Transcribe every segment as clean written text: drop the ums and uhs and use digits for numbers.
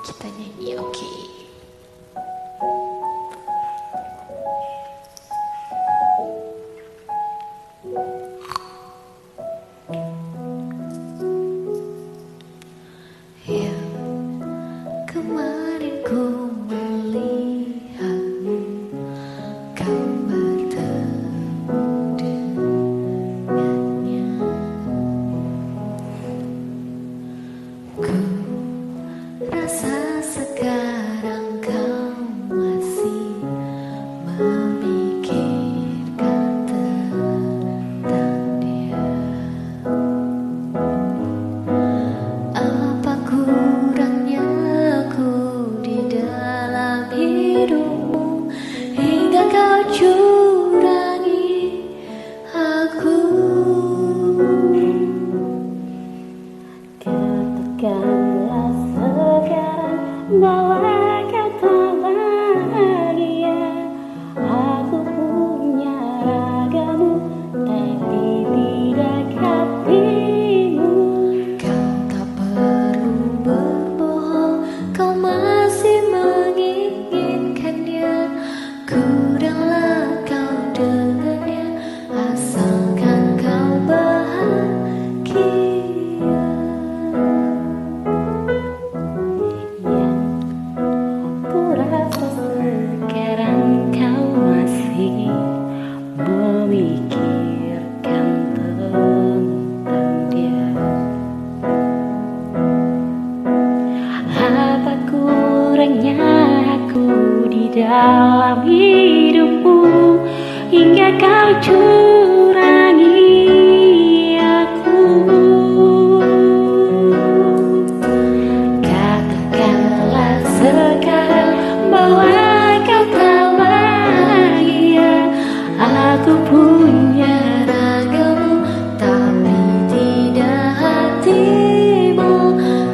Kita nyanyi, oke. Yang kemarin ku melihatmu, kau bertemu dengannya. Ku rasa sekarang kau masih memikirkan tentang dia. Apa kurangnya aku di dalam hidupmu hingga kau curangi aku? Katakanlah sekarang bahwa kau tak bahagia. Aku punya ragamu, tapi tidak hatimu. Kau tak perlu berbohong, kau masih menginginkannya. Kuranglah kau dengannya, asalkan kau bahagia. Aku rasa sekarang kau masih memikirkan tentang dia. Apa kurangnya aku di dalam hidupmu hingga kau curangi aku? Katakanlah sekarang bahwa kau tak bahagia. Aku punya Ragamu, tapi tidak hatimu.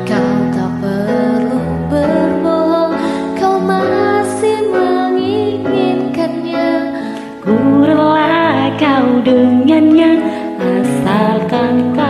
Kau tak perlu berbohong, kau masih menginginkannya. kuranglah kau dengannya, asalkan kau